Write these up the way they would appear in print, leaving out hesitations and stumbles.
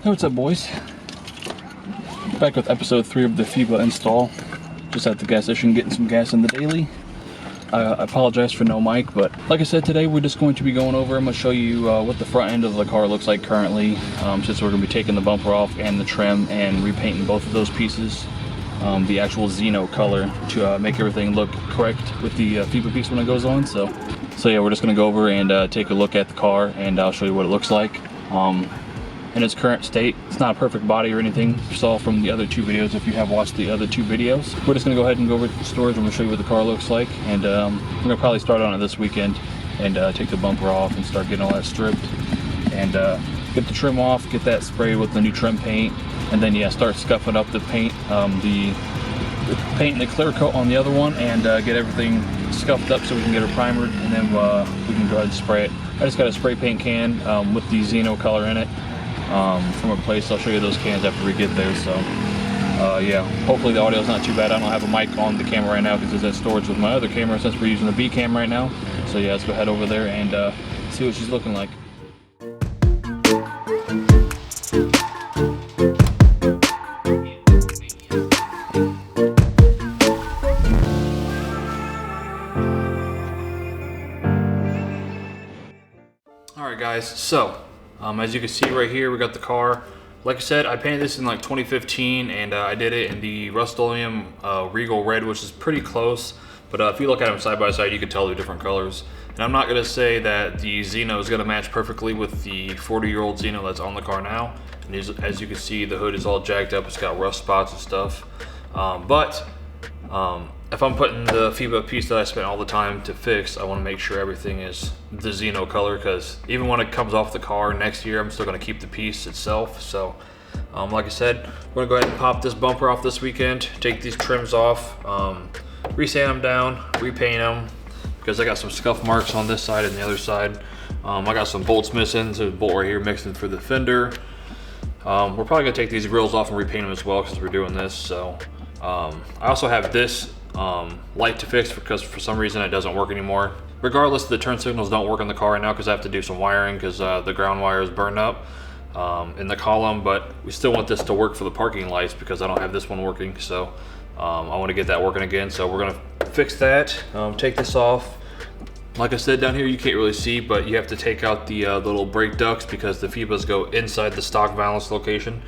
Hey, what's up, boys? Back with episode 3 of the Pfeba install. Just at the gas station getting some gas in the daily. I apologize for no mic, but like I said, today we're just going to be going over. I'm going to show you what the front end of the car looks like currently, since we're going to be taking the bumper off and the trim and repainting both of those pieces. The actual Zhiyun color to make everything look correct with the Pfeba piece when it goes on. So yeah, we're just going to go over and take a look at the car, and I'll show you what it looks like. In its current state, it's not a perfect body or anything. You saw from the other 2 videos if you have watched the other 2 videos. We're just gonna go ahead and go over to the storage and we'll show you what the car looks like. And we're gonna probably start on it this weekend and take the bumper off and start getting all that stripped. And get the trim off, get that sprayed with the new trim paint. And then yeah, start scuffing up the paint, the paint and the clear coat on the other one, and get everything scuffed up so we can get it primered, and then we can go ahead and spray it. I just got a spray paint can with the Zhiyun color in it. From a place. I'll show you those cans after we get there. So yeah, hopefully the audio's not too bad. I don't have a mic on the camera right now because it's at storage with my other camera since we're using the B cam right now. So yeah, let's go head over there and see what she's looking like. Alright guys, so as you can see right here, we got the car. Like I said, I painted this in like 2015, and I did it in the Rust-Oleum Regal Red, which is pretty close. But if you look at them side by side, you can tell they're different colors. And I'm not going to say that the Zhiyun is going to match perfectly with the 40-year-old Zhiyun that's on the car now. And as you can see, the hood is all jacked up. It's got rust spots and stuff. If I'm putting the Pfeba piece that I spent all the time to fix, I want to make sure everything is the Zhiyun color, because even when it comes off the car next year, I'm still going to keep the piece itself. So like I said, we're going to go ahead and pop this bumper off this weekend, take these trims off, resand them down, repaint them, because I got some scuff marks on this side and the other side. I got some bolts missing, so there's a bolt right here mixing for the fender. We're probably going to take these grills off and repaint them as well because we're doing this. So I also have this light to fix because for some reason it doesn't work anymore. Regardless, the turn signals don't work in the car right now because I have to do some wiring because the ground wire is burned up in the column, but we still want this to work for the parking lights because I don't have this one working. So I want to get that working again, so we're going to fix that, take this off. Like I said, down here you can't really see, but you have to take out the little brake ducts because the Pfebas go inside the stock valance location.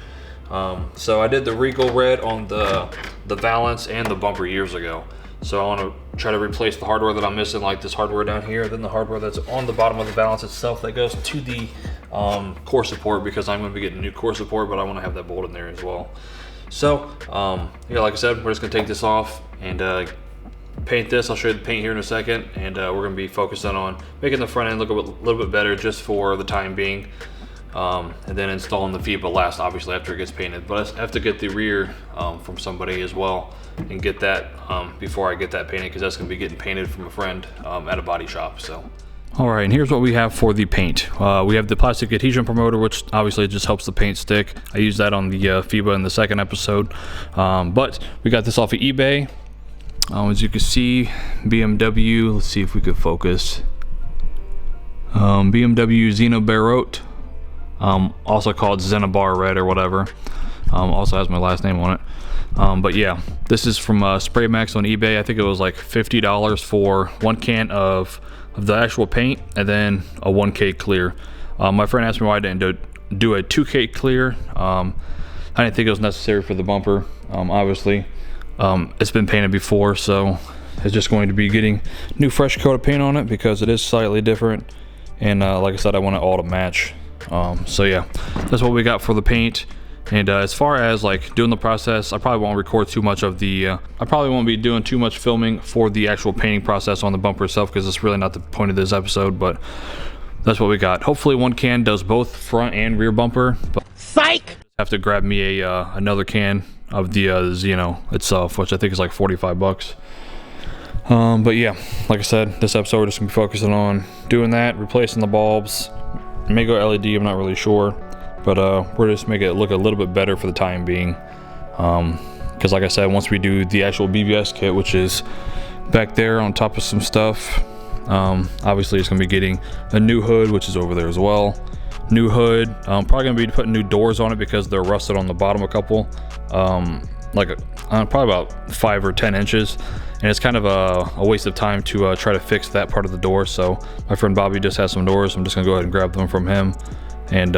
So I did the Regal Red on the valance and the bumper years ago. So I want to try to replace the hardware that I'm missing, like this hardware down here, then the hardware that's on the bottom of the valance itself that goes to the core support, because I'm going to be getting new core support, but I want to have that bolt in there as well. So yeah, like I said, we're just going to take this off and paint this. I'll show you the paint here in a second, and we're going to be focusing on making the front end look a little bit better just for the time being. And then installing the Pfeba last, obviously, after it gets painted. But I have to get the rear from somebody as well and get that before I get that painted, because that's going to be getting painted from a friend at a body shop. So alright, and here's what we have for the paint. We have the plastic adhesion promoter, which obviously just helps the paint stick. I used that on the Pfeba in the second episode. But we got this off of eBay. As you can see, BMW, let's see if we could focus. BMW Zhiyun Barot. Also called Zenibar Red or whatever. Also has my last name on it. But yeah, this is from Spray Max on eBay. I think it was like $50 for 1 can of the actual paint and then a 1K clear. My friend asked me why I didn't do a 2K clear. I didn't think it was necessary for the bumper. Obviously, it's been painted before, so it's just going to be getting new fresh coat of paint on it because it is slightly different. And like I said, I want it all to match. So yeah, that's what we got for the paint. And as far as like doing the process, I probably won't record too much of the I probably won't be doing too much filming for the actual painting process on the bumper itself, because it's really not the point of this episode. But that's what we got. Hopefully 1 can does both front and rear bumper, but psych, I have to grab me a another can of the Zhiyun itself, which I think is like 45 bucks. But yeah, like I said, this episode we're just gonna be focusing on doing that, replacing the bulbs. It may go LED, I'm not really sure, but we're just making it look a little bit better for the time being, because like I said, once we do the actual BBS kit, which is back there on top of some stuff, obviously it's going to be getting a new hood, which is over there as well, new hood. I'm probably gonna be putting new doors on it because they're rusted on the bottom a couple, probably about 5 or 10 inches, and it's kind of a waste of time to try to fix that part of the door. So my friend Bobby just has some doors. I'm just gonna go ahead and grab them from him, and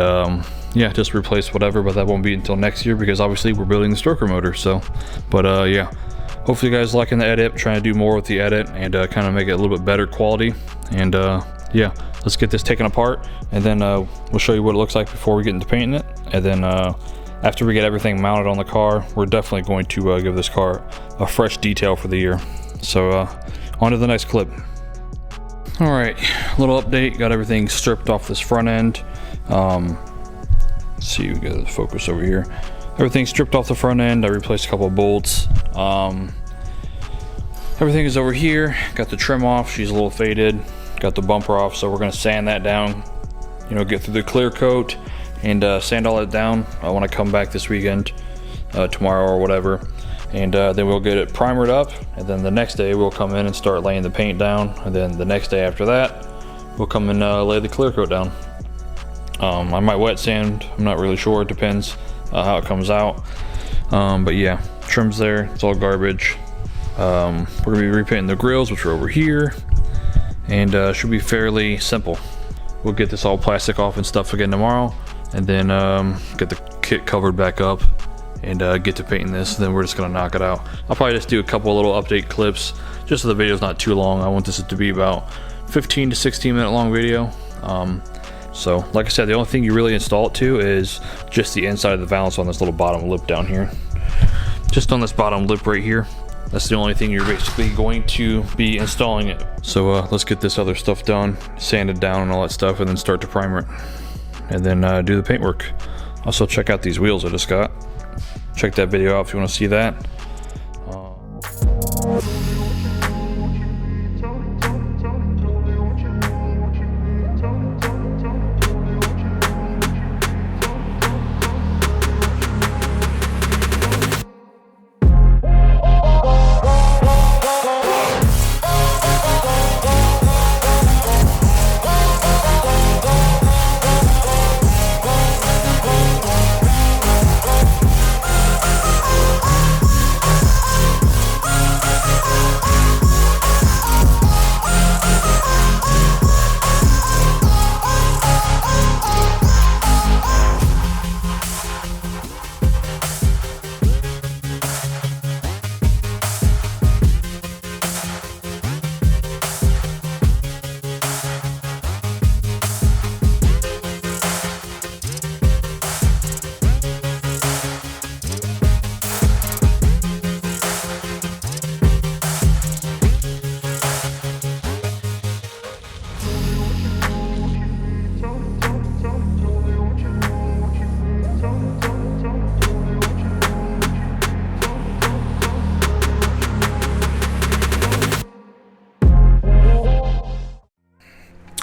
yeah, just replace whatever, but that won't be until next year because obviously we're building the stroker motor. So, but yeah, hopefully you guys liking the edit. I'm trying to do more with the edit and kind of make it a little bit better quality. And yeah, let's get this taken apart, and then we'll show you what it looks like before we get into painting it. And then after we get everything mounted on the car, we're definitely going to give this car a fresh detail for the year. So on to the next clip. All right, little update. Got everything stripped off this front end. Let's see, we got the focus over here. Everything stripped off the front end. I replaced a couple of bolts. Everything is over here. Got the trim off. She's a little faded. Got the bumper off, so we're gonna sand that down. You know, get through the clear coat and sand all that down. I want to come back this weekend, tomorrow or whatever, and then we'll get it primered up, and then the next day we'll come in and start laying the paint down, and then the next day after that we'll come and lay the clear coat down. I might wet sand, I'm not really sure, it depends how it comes out, but yeah, trim's there, it's all garbage. We're gonna be repainting the grills, which are over here, and should be fairly simple. We'll get this all plastic off and stuff again tomorrow, and then get the kit covered back up and get to painting this. Then we're just gonna knock it out. I'll probably just do a couple of little update clips just so the video's not too long. I want this to be about 15 to 16 minute long video. So like I said, the only thing you really install it to is just the inside of the valance on this little bottom lip down here. Just on this bottom lip right here. That's the only thing you're basically going to be installing it. So let's get this other stuff done, sand it down and all that stuff, and then start to primer it. And then do the paintwork. Also check out these wheels I just got. Check that video out if you want to see that.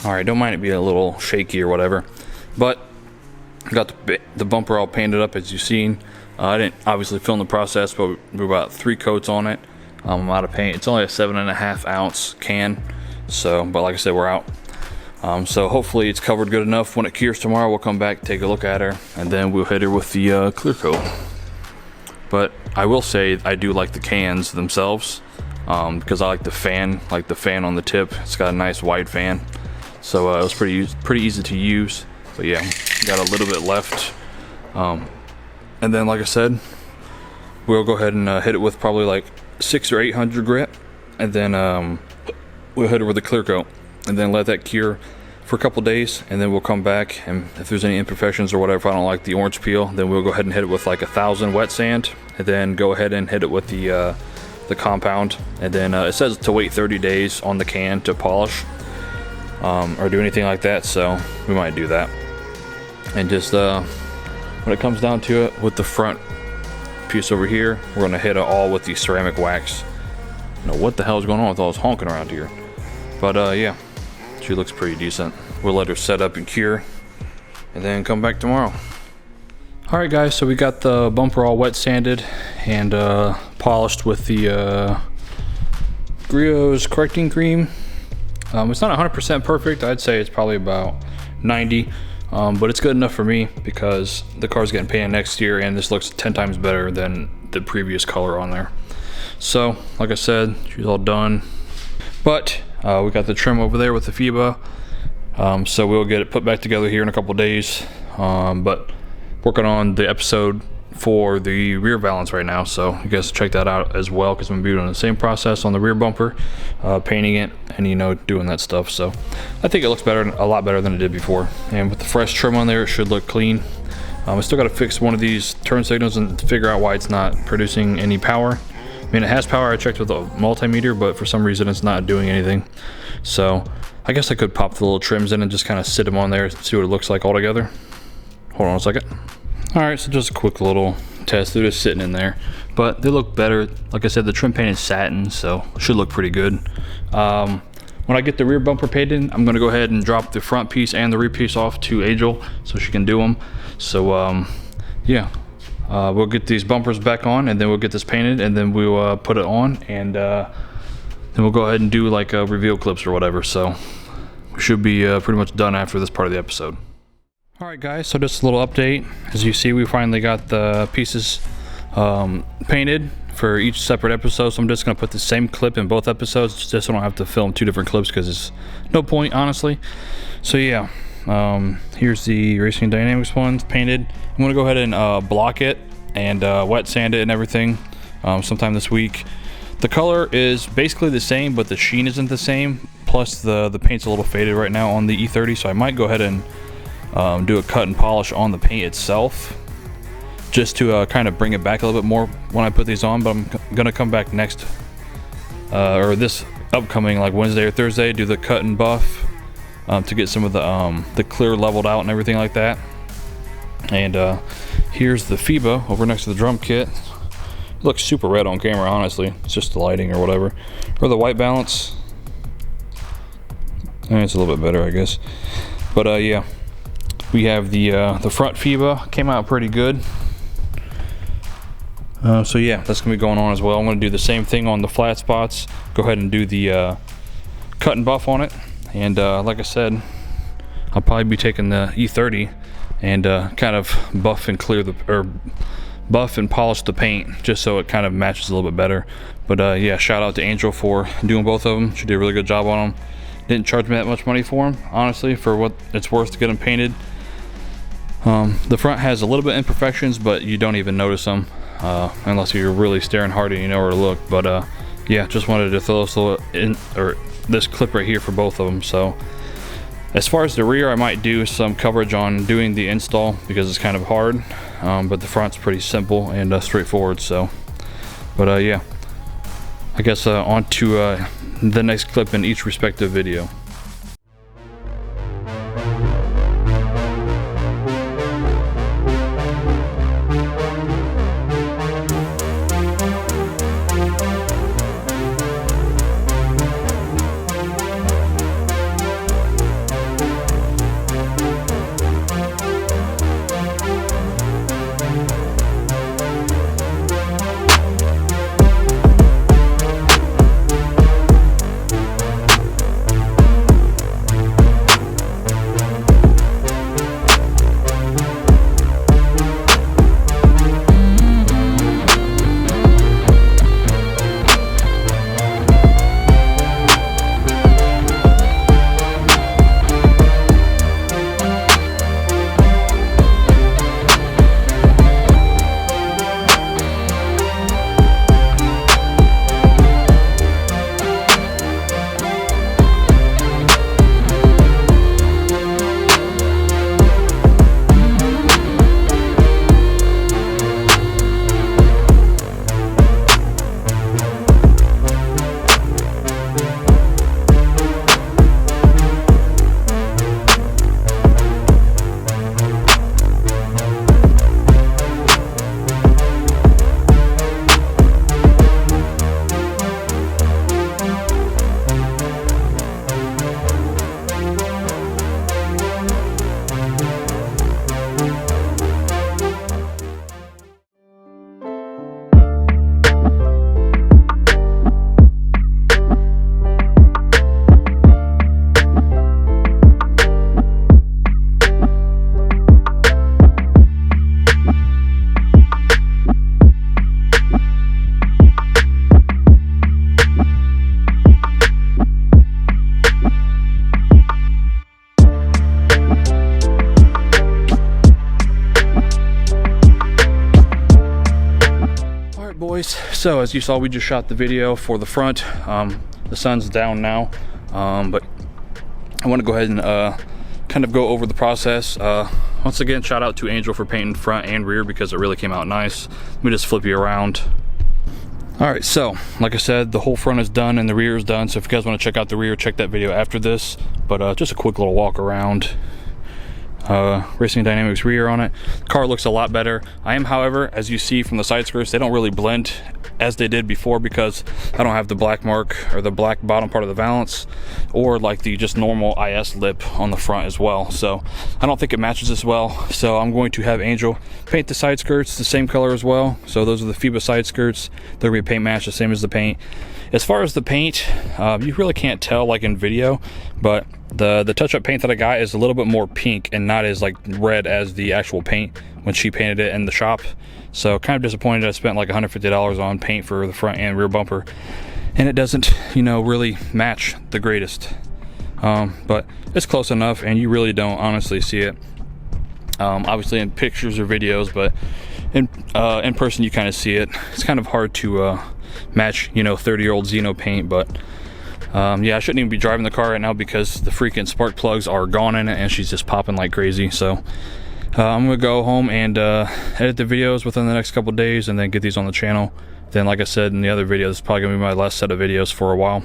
Alright, don't mind it being a little shaky or whatever, but I got the bumper all painted up as you've seen. I didn't obviously film the process, but we're about 3 coats on it. I'm out of paint. It's only a 7.5 ounce can, so, but like I said, we're out. So hopefully it's covered good enough. When it cures tomorrow, we'll come back, take a look at her, and then we'll hit her with the clear coat. But I will say I do like the cans themselves, because I like the fan on the tip. It's got a nice wide fan. So it was pretty easy to use, but yeah, got a little bit left. And then, like I said, we'll go ahead and hit it with probably like 600 or 800 grit, and then we'll hit it with a clear coat, and then let that cure for a couple days, and then we'll come back, and if there's any imperfections or whatever, if I don't like the orange peel, then we'll go ahead and hit it with like 1,000 wet sand, and then go ahead and hit it with the compound, and then it says to wait 30 days on the can to polish. Or do anything like that, so we might do that. And just when it comes down to it, with the front piece over here, we're gonna hit it all with the ceramic wax. You know what the hell is going on with all this honking around here? But yeah, she looks pretty decent. We'll let her set up and cure, and then come back tomorrow. All right, guys. So we got the bumper all wet sanded and polished with the Griot's correcting cream. It's not 100% perfect. I'd say it's probably about 90. but it's good enough for me because the car's getting painted next year, and this looks 10 times better than the previous color on there. So, like I said, she's all done. But we got the trim over there with the Pfeba, so we'll get it put back together here in a couple days. But working on the episode for the rear valance right now, so you guys check that out as well, because I'm gonna be doing the same process on the rear bumper, painting it and, you know, doing that stuff. So I think it looks better, a lot better than it did before, and with the fresh trim on there, it should look clean. I still got to fix one of these turn signals and figure out why it's not producing any power. I mean, it has power. I checked with a multimeter, but for some reason it's not doing anything. So I guess I could pop the little trims in and just kind of sit them on there, see what it looks like all together. Hold on a second. All right, so just a quick little test. They're just sitting in there, but they look better. Like I said, the trim paint is satin, so it should look pretty good. When I get the rear bumper painted, I'm gonna go ahead and drop the front piece and the rear piece off to Angel so she can do them. So yeah, we'll get these bumpers back on, and then we'll get this painted, and then we'll put it on, and then we'll go ahead and do like reveal clips or whatever. So we should be pretty much done after this part of the episode. All right, guys, so just a little update. As you see, we finally got the pieces painted for each separate episode, so I'm just gonna put the same clip in both episodes just so I don't have to film 2 different clips, because it's no point, honestly. So yeah, here's the Racing Dynamics one painted. I'm gonna go ahead and block it and wet sand it and everything sometime this week. The color is basically the same, but the sheen isn't the same, plus the paint's a little faded right now on the E30, so I might go ahead and do a cut and polish on the paint itself, just to kind of bring it back a little bit more when I put these on. But I'm gonna come back next or this upcoming, like Wednesday or Thursday, do the cut and buff to get some of the clear leveled out and everything like that. And here's the Pfeba over next to the drum kit. It looks super red on camera, honestly. It's just the lighting or whatever. Or the white balance, and it's a little bit better, I guess. But yeah, we have the front Pfeba. Came out pretty good. So yeah, that's gonna be going on as well. I'm gonna do the same thing on the flat spots. Go ahead and do the cut and buff on it. And like I said, I'll probably be taking the E30 and kind of buff and clear the, or buff and polish the paint, just so it kind of matches a little bit better. But yeah, shout out to Angel for doing both of them. She did a really good job on them. Didn't charge me that much money for them, honestly, for what it's worth to get them painted. The front has a little bit of imperfections, but you don't even notice them unless you're really staring hard and you know where to look. But yeah, just wanted to throw this little in, or this clip right here for both of them. So as far as the rear, I might do some coverage on doing the install because it's kind of hard, but the front's pretty simple and straightforward. So, but yeah, I guess on to the next clip in each respective video. so as you saw, we just shot the video for the front. The sun's down now, but I want to go ahead and kind of go over the process. Once again, shout out to Angel for painting front and rear because it really came out nice. Let me just flip you around. All right, so like I said, the whole front is done and the rear is done. So if you guys want to check out the rear, check that video after this. But just a quick little walk around. Racing Dynamics rear on it. The car looks a lot better. I am, however, as you see from the side skirts, they don't really blend as they did before because I don't have the black mark or the black bottom part of the valance or like the just normal IS lip on the front as well. So I don't think it matches as well. So I'm going to have Angel paint the side skirts the same color as well. So those are the Pfeba side skirts. They're gonna be paint matched the same as the paint. As far as the paint, you really can't tell like in video, but the touch-up paint that I got is a little bit more pink and not as like red as the actual paint when she painted it in the shop. So kind of disappointed I spent like $150 on paint for the front and rear bumper, and it doesn't, you know, really match the greatest. But it's close enough, and you really don't honestly see it. Obviously in pictures or videos, but in person you kind of see it. It's kind of hard to match, you know, 30-year-old Xeno paint, but yeah, I shouldn't even be driving the car right now because the freaking spark plugs are gone in it and she's just popping like crazy. So I'm gonna go home and edit the videos within the next couple days and then get these on the channel. Then, like I said in the other video, this is probably gonna be my last set of videos for a while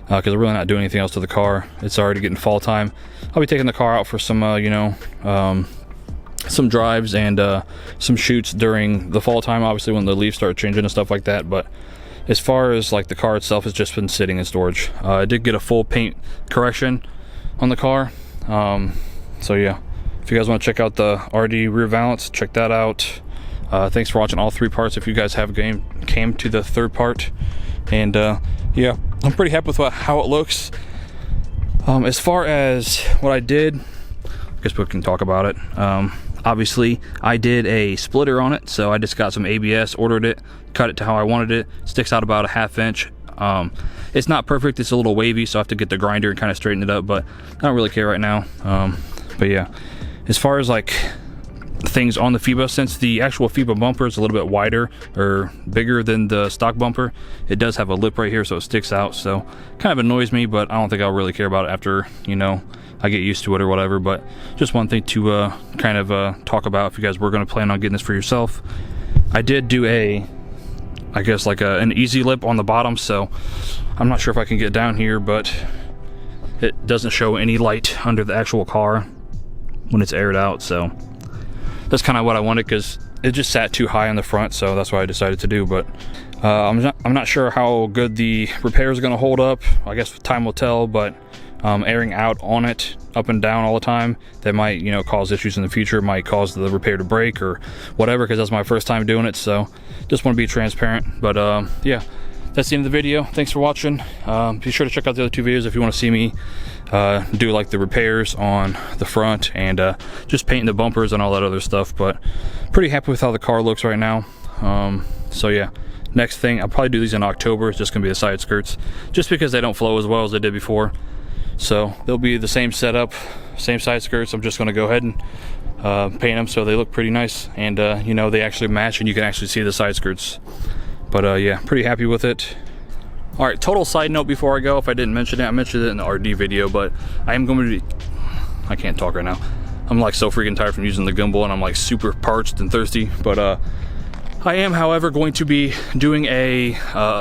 because I'm really not doing anything else to the car. It's already getting fall time. I'll be taking the car out for some you know, some drives and some shoots during the fall time, obviously when the leaves start changing and stuff like that. But as far as like the car itself, has just been sitting in storage. I did get a full paint correction on the car. So yeah, if you guys want to check out the RD rear valance, check that out. Thanks for watching all three parts. If you guys have came to the third part, and yeah, I'm pretty happy with how it looks. As far as what I did, I guess we can talk about it. Obviously I did a splitter on it, so I just got some ABS, ordered it, cut it to how I wanted it. Sticks out about a 1/2 inch. It's not perfect, it's a little wavy, so I have to get the grinder and kind of straighten it up, but I don't really care right now. But yeah, as far as like things on the Pfeba, since the actual Pfeba bumper is a little bit wider or bigger than the stock bumper, it does have a lip right here, so it sticks out. So kind of annoys me, but I don't think I'll really care about it after, you know, I get used to it or whatever. But just one thing to kind of talk about if you guys were going to plan on getting this for yourself. I did do I guess like an easy lip on the bottom, so I'm not sure if I can get down here, but it doesn't show any light under the actual car when it's aired out. So that's kind of what I wanted because it just sat too high on the front, so that's what I decided to do. But I'm not sure how good the repairs are going to hold up. I guess time will tell, but airing out on it up and down all the time, that might, you know, cause issues in the future. It might cause the repair to break or whatever, because that's my first time doing it, so just want to be transparent. But yeah, that's the end of the video. Thanks for watching. Be sure to check out the other two videos if you want to see me do like the repairs on the front and just painting the bumpers and all that other stuff. But pretty happy with how the car looks right now. So yeah, next thing, I'll probably do these in October. It's just gonna be the side skirts, just because they don't flow as well as they did before. So they'll be the same setup, same side skirts. I'm just gonna go ahead and paint them so they look pretty nice, and you know, they actually match and you can actually see the side skirts. But yeah, pretty happy with it. All right, total side note before I go, if I didn't mention it, I mentioned it in the RD video, but I am going to be, I can't talk right now. I'm like so freaking tired from using the gimbal, and I'm like super parched and thirsty. But I am, however, going to be doing a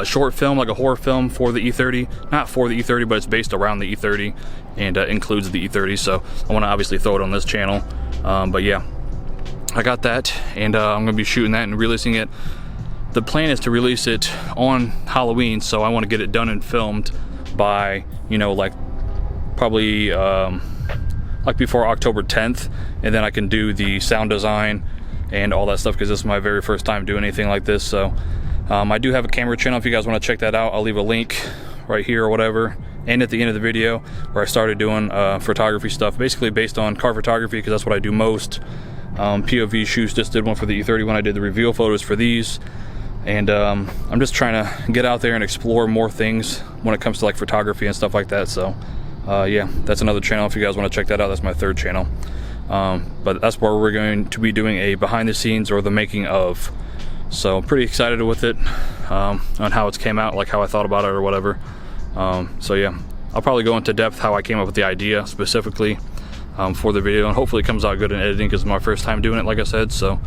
short film, like a horror film for the E30. Not for the E30, but it's based around the E30 and includes the E30. So I want to obviously throw it on this channel. But yeah, I got that, and I'm going to be shooting that and releasing it. The plan is to release it on Halloween, so I want to get it done and filmed by, you know, like probably like before October 10th, and then I can do the sound design and all that stuff, because this is my very first time doing anything like this. So I do have a camera channel if you guys want to check that out. I'll leave a link right here or whatever, and at the end of the video, where I started doing photography stuff, basically based on car photography, because that's what I do most. POV shoots, just did one for the E30 when I did the reveal photos for these. And I'm just trying to get out there and explore more things when it comes to like photography and stuff like that. So yeah, that's another channel if you guys want to check that out. That's my third channel. But that's where we're going to be doing a behind the scenes or the making of So I'm pretty excited with it, on how it's came out, like how I thought about it or whatever. So yeah, I'll probably go into depth how I came up with the idea specifically for the video, and hopefully it comes out good in editing because it's my first time doing it, like I said. So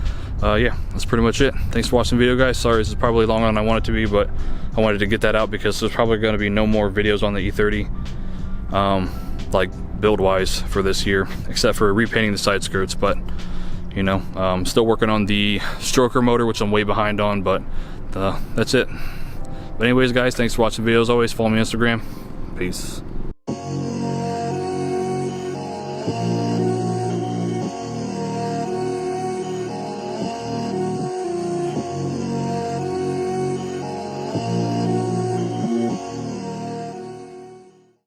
yeah, that's pretty much it. Thanks for watching the video, guys. Sorry this is probably longer than I want it to be, but I wanted to get that out because there's probably going to be no more videos on the E30 like build wise for this year, except for repainting the side skirts. But you know, still working on the stroker motor, which I'm way behind on, but that's it. But anyways, guys, thanks for watching the video. As always, follow me on Instagram. Peace.